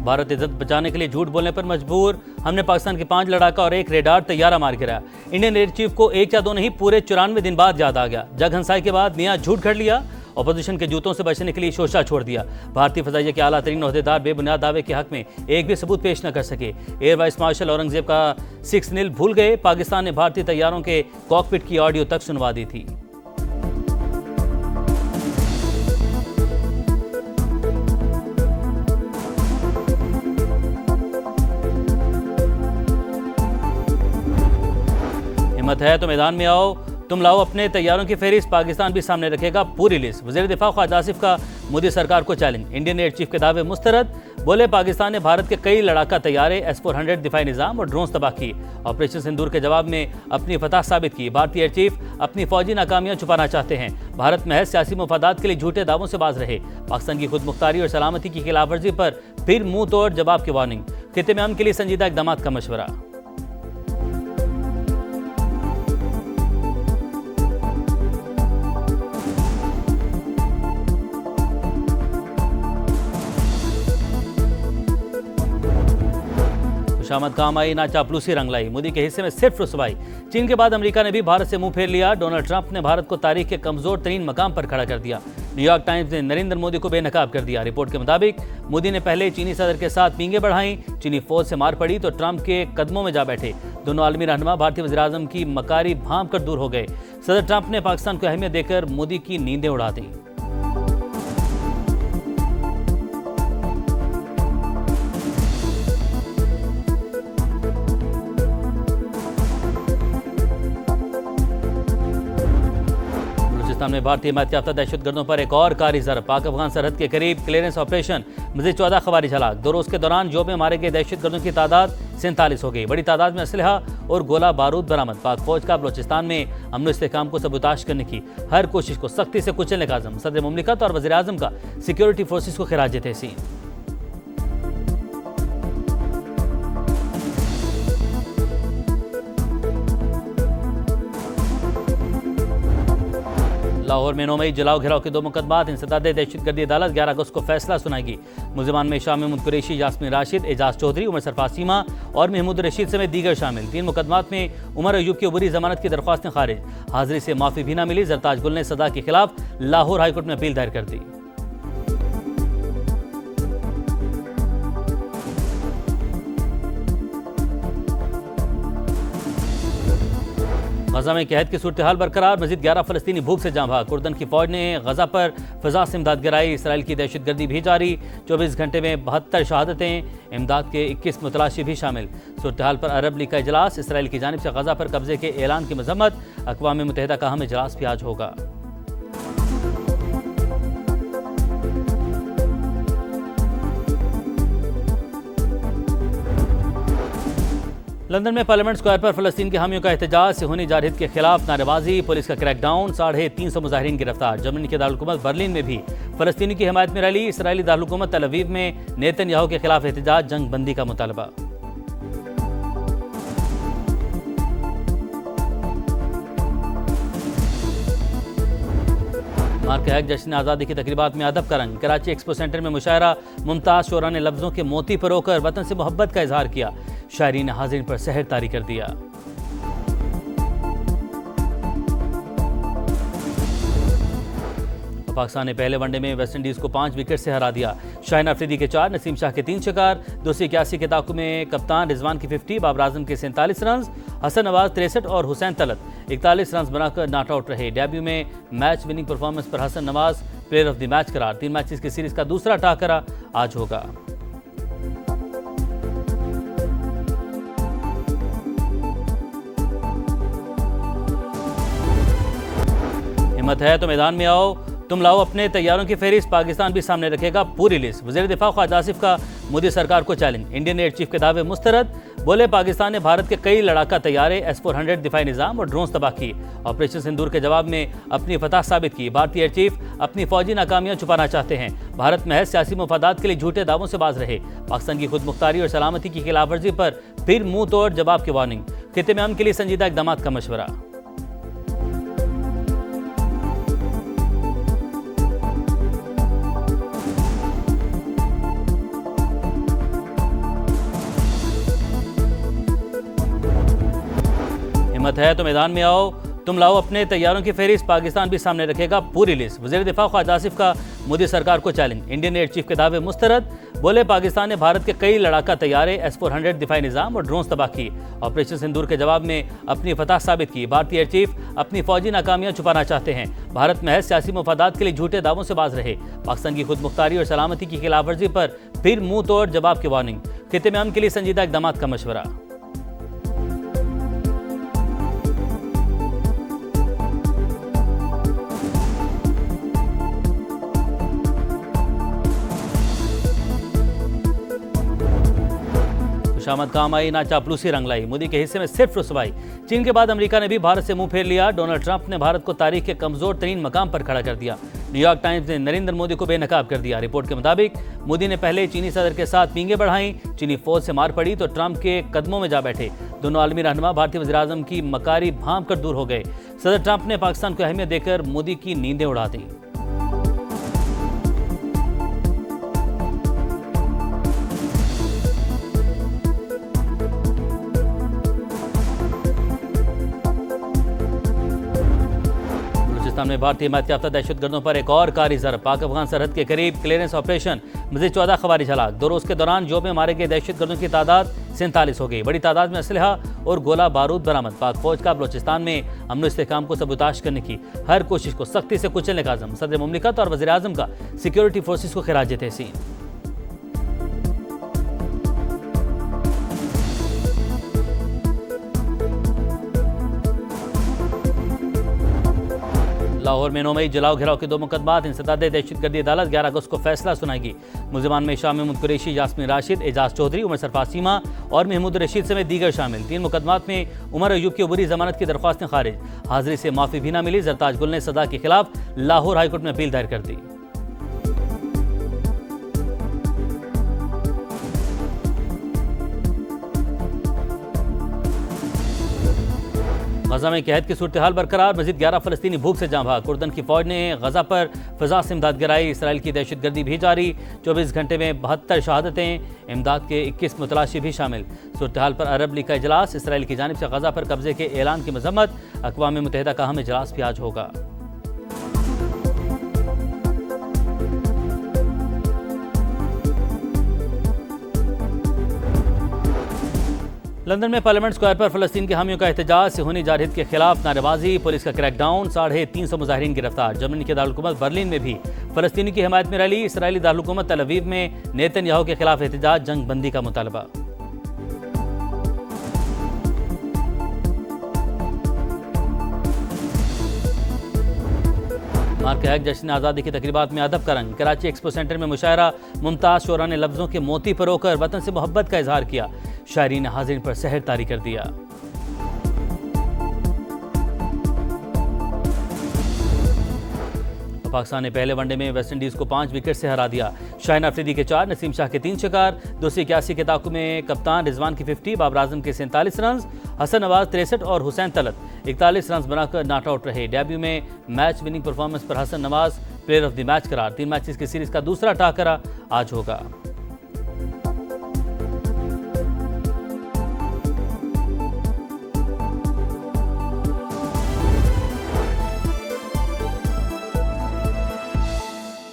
भारत इज्जत बचाने के लिए झूठ बोलने पर मजबूर। हमने पाकिस्तान के 5 लड़ाका और 1 रेडार तैयारा मार गिराया। इंडियन एयर चीफ को 1 या 2 नहीं पूरे 94 दिन बाद याद आ गया। जग हंसाई के बाद नया झूठ घड़ लिया। अपोजिशन के जूतों से बचने के लिए शोशा छोड़ दिया। भारतीय फजाइया के आला तरीन ओहदेदार बेबुनियाद दावे के हक में एक भी सबूत पेश न कर सके। एयर वाइस मार्शल औरंगजेब का 6 नील भूल गए। पाकिस्तान ने भारतीय तैयारों के कॉकपिट की ऑडियो तक सुनवा दी थी। हिम्मत है तो मैदान में आओ, तुम लाओ अपने तैयारों की फहरिस्त, पाकिस्तान भी सामने रखेगा पूरी लिस्ट। वज़ीर दिफा ख्वाजा आसिफ का मोदी सरकार को चैलेंज। इंडियन एयर चीफ के दावे मुस्तरद। बोले पाकिस्तान ने भारत के कई लड़ाका तैयारे, S-400 दिफाई निज़ाम और ड्रोन्स तबाह किए। ऑपरेशन सिंदूर के जवाब में अपनी फतह साबित की। भारतीय एयर चीफ अपनी फौजी नाकामियां छुपाना चाहते हैं। भारत महज सियासी मफादात के लिए झूठे दावों से बाज रहे। पाकिस्तान की खुद मुख्तारी और सलामती की खिलाफ वर्जी पर फिर मुंह तोड़ जवाब की वार्निंग। खित्ते में अमन के लिए संजीदा इक़दाम का मशवरा। खुशामद काम आई ना चापलूसी रंग लाई। मोदी के हिस्से में सिर्फ रुसवाई। चीन के बाद अमेरिका ने भी भारत से मुंह फेर लिया। डोनाल्ड ट्रंप ने भारत को तारीख के कमजोर तरीन मकाम पर खड़ा कर दिया। न्यूयॉर्क टाइम्स ने नरेंद्र मोदी को बेनकाब कर दिया। रिपोर्ट के मुताबिक मोदी ने पहले चीनी सदर के साथ पींगे बढ़ाई। चीनी फौज से मार पड़ी तो ट्रंप के कदमों में जा बैठे। दोनों आलमी रहनुमा भारतीय वज़ीर-ए-आज़म की मकारी भांप कर दूर हो गए। सदर ट्रंप ने पाकिस्तान को अहमियत देकर मोदी की नींदें उड़ा दी। में भारतीय हिमायत याफ्ता दहशतगर्दों पर एक और कारी ज़रब। पाक अफगान सरहद के करीब क्लियरेंस ऑपरेशन। मज़ीद 14 ख़वारिज हलाक। 2 रोज़ के दौरान जो में मारे गए दहशतगर्दों की तादाद 47 हो गई। बड़ी तादाद में असलहा और गोला बारूद बरामद। पाक फौज का बलोचिस्तान में अमन इस्तेहकाम को सबूताश करने की हर कोशिश को सख्ती से कुचलने का आज़म। सदर मुमलिकत और वज़ीर-ए-आज़म का सिक्योरिटी फोर्सेस को खिराज तहसीन। लाहौर में 9 मई जलाओ घिराव के 2 मुकदमात। इंसदाद दहशतगर्दी अदालत 11 अगस्त को फैसला सुनाएगी। मुलजिमान में शाह महमूद कुरैशी, यास्मीन राशिद, एजाज चौधरी, उमर सरफराज चीमा और महमूद रशीद समेत दीगर शामिल। 3 मुकदमात में उमर अयूब की उबरी जमानत की दरख्वास्तें खारिज। हाजिरी से माफी भी न मिली। जरताज गुल ने सजा के खिलाफ लाहौर हाईकोर्ट में अपील दायर कर दी। गजा में कहत की सूरत हाल बरकरार। मजीद 11 फलस्तीनी भूख से जाँ भाग। कुर्दन की फौज ने गजा पर फजा से इमदाद गिराई। इसराइल की दहशतगर्दी भी जारी। 24 घंटे में 72 शहादतें। इमदाद के 21 मुतलाशी भी शामिल। सूरत हाल पर अरब लीग का इजलास। इसराइल की जानिब से गजा पर कब्जे के ऐलान की मजम्मत। अक़वाम मुत्तहिदा का अहम इजलास भी आज होगा। लंदन में पार्लियामेंट स्क्वायर पर फलस्तीन के हामियों का एहतजाज। सिहोनी जारहिद के खिलाफ नारेबाजी। पुलिस का क्रैकडाउन। 350 मुजाहिरीन गिरफ्तार। जर्मनी के दारुल-हुकूमत बर्लिन में भी फलस्तीनी की हिमायत में रैली। इसराइली दारुल-हुकूमत तल अवीव में नेतन्याहू के खिलाफ एहतजाज। जंग बंदी का मुतालबा। मार्क हैक जश्न आज़ादी की तकरीबात में अदब का रंग। कराची एक्सपो सेंटर में मुशायरा। मुमताज़ शोरा ने लफ्ज़ों के मोती परोकर वतन से मोहब्बत का इजहार किया। शायरीन ने हाज़रीन पर सहर तारी कर दिया। पाकिस्तान ने पहले वनडे में वेस्टइंडीज़ को 5 विकेट से हरा दिया। शाहीन अफरीदी के 4, नसीम शाह के 3 शिकार। 281 के ताकु में कप्तान रिजवान की 50, बाबर आजम के 47 रन, हसन नवाज 63 और हुसैन तलत 41 रन बनाकर नॉट आउट रहे। डेब्यू में मैच विनिंग परफॉर्मेंस पर Hasan Nawaz player of the match करार। 3 मैचेस की सीरीज का दूसरा टाकरा आज होगा। हिम्मत है तो मैदान में आओ, तुम लाओ अपने तैयारों की फहरिस्त, पाकिस्तान भी सामने रखेगा पूरी लिस्ट। वज़ीर दिफा ख्वाजा आसिफ का मोदी सरकार को चैलेंज। इंडियन एयर चीफ के दावे मुस्तरद। बोले पाकिस्तान ने भारत के कई लड़ाका तैयारे, S-400 दिफाई निज़ाम और ड्रोन्स तबाह किए। ऑपरेशन सिंदूर के जवाब में अपनी फतह साबित की। भारतीय एयर चीफ अपनी फौजी नाकामियां छुपाना चाहते हैं। भारत महज सियासी मफादात के लिए झूठे दावों से बाज रहे। पाकिस्तान की खुद मुख्तारी और सलामती की खिलाफ वर्जी पर फिर मुंह तोड़ जवाब की वार्निंग। खित्ते में अमन के लिए संजीदा इक़दाम का मशवरा। हिम्मत है तो मैदान में आओ, तुम लाओ अपने तैयारों की फहरिस्त, पाकिस्तान भी सामने रखेगा पूरी लिस्ट। वज़ीर दिफा ख्वाजा आसिफ का मोदी सरकार को चैलेंज, इंडियन एयर चीफ के दावे मुस्तरद। बोले पाकिस्तान ने भारत के कई लड़ाका तैयारे, S-400 दिफाई निज़ाम और ड्रोन्स तबाह किए। ऑपरेशन सिंदूर के जवाब में अपनी फतह साबित की। भारतीय एयर चीफ अपनी फौजी नाकामियां छुपाना चाहते हैं। भारत महज सियासी मफादात के लिए झूठे दावों से बाज रहे। पाकिस्तान की खुद मुख्तारी और सलामती की खिलाफवर्जी पर फिर मुंह तोड़ जवाब की वार्निंग। खित्ते में अमन के लिए संजीदा इकदाम का मशवरा। खुशामद काम आई ना चापलूसी रंग लाई, मोदी के हिस्से में सिर्फ रुसवाई। चीन के बाद अमेरिका ने भी भारत से मुंह फेर लिया। डोनाल्ड ट्रंप ने भारत को तारीख के कमजोर तरीन मकाम पर खड़ा कर दिया। न्यूयॉर्क टाइम्स ने नरेंद्र मोदी को बेनकाब कर दिया। रिपोर्ट के मुताबिक मोदी ने पहले चीनी सदर के साथ पींगे बढ़ाई, चीनी फौज से मार पड़ी तो ट्रंप के कदमों में जा बैठे। दोनों आलमी रहनुमा भारतीय वज़ीर-ए-आज़म की मकारी भांप कर दूर हो गए। सदर ट्रंप ने पाकिस्तान को अहमियत देकर मोदी की नींदें उड़ा दी। में भारतीय हिमायत याफ्ता दहशतगर्दों पर एक और कारी ज़रब, पाक अफगान सरहद के करीब क्लियरेंस ऑपरेशन, मज़ीद 14 खवारिज हलाक। 2 रोज़ के दौरान जो में मारे गए दहशतगर्दों की तादाद 47 हो गई। बड़ी तादाद में असलहा और गोला बारूद बरामद। पाक फौज का बलोचिस्तान में अमन व इस्तेहकाम को सबूताश करने की हर कोशिश को सख्ती से कुचलने का अज़म। सदर मुमलिकत और वज़ीर-ए-आज़म का सिक्योरिटी फोर्सेस को खिराज तहसीन। लाहौर में 9 मई जलाओ घिराव के 2 मुकदमात। इंसदाद दहशतगर्दी अदालत 11 अगस्त को फैसला सुनाएगी। मुलजिमान में शाह महमूद कुरैशी, यास्मीन राशिद, एजाज चौधरी, उमर सरफराज सीमा और महमूद रशीद समेत दीगर शामिल। 3 मुकदमात में उमर अयूब की अबूरी जमानत की दरख्वास्तें खारिज। हाजिरी से माफी भी न मिली। जरताज गुल ने सजा के खिलाफ लाहौर हाईकोर्ट में अपील दायर कर दी। गजा में कहत की सूरत हाल बरकरार। मजीद 11 फलस्तीनी भूख से जाँ भाग। उर्दन की फौज ने गजा पर फिजा से इमदाद गिराई। इसराइल की दहशतगर्दी भी जारी। 24 घंटे में 72 शहादतें। इमदाद के 21 मुतलाशी भी शामिल। सूरत हाल पर अरब लीग का इजलास। इसराइल की जानिब से गजा पर कब्जे के ऐलान की मजम्मत। अक़वाम मुत्तहिदा का अहम इजलास भी आज होगा। लंदन में पार्लियामेंट स्क्वायर पर फलस्तीन के हामियों का एहतजाज। सिहोनी जारहिद के खिलाफ नारेबाजी, पुलिस का क्रैकडाउन, 350 मुजाहिरीन गिरफ्तार। जर्मनी के दारुलहुकूमत बर्लिन में भी फलस्तीनी की हिमायत में रैली। इसराइली दारुलहुकूमत तल अवीव में नेतन्याहू के खिलाफ एहतजाज, जंग बंदी का मुतालबा। मार्क हैक जश्न आज़ादी की तकरीबात में अदब का रंग। कराची एक्सपो सेंटर में मुशायरा। मुमताज़ शोरा ने लफ्ज़ों के मोती परोकर वतन से मोहब्बत का इजहार किया। शायरी ने हाज़िरीन पर सहर तारी कर दिया। पाकिस्तान ने पहले वनडे में वेस्टइंडीज़ को 5 विकेट से हरा दिया। शाहीन अफरीदी के 4, नसीम शाह के 3 शिकार। 281 के ताकु में कप्तान रिजवान की 50, बाबर आजम के 47 रन, हसन नवाज 63 और हुसैन तलत 41 रन बनाकर नॉट आउट रहे। डेब्यू में मैच विनिंग परफॉर्मेंस पर Hasan Nawaz player of the match करार। 3 मैचेस की सीरीज का दूसरा टाकरा आज होगा।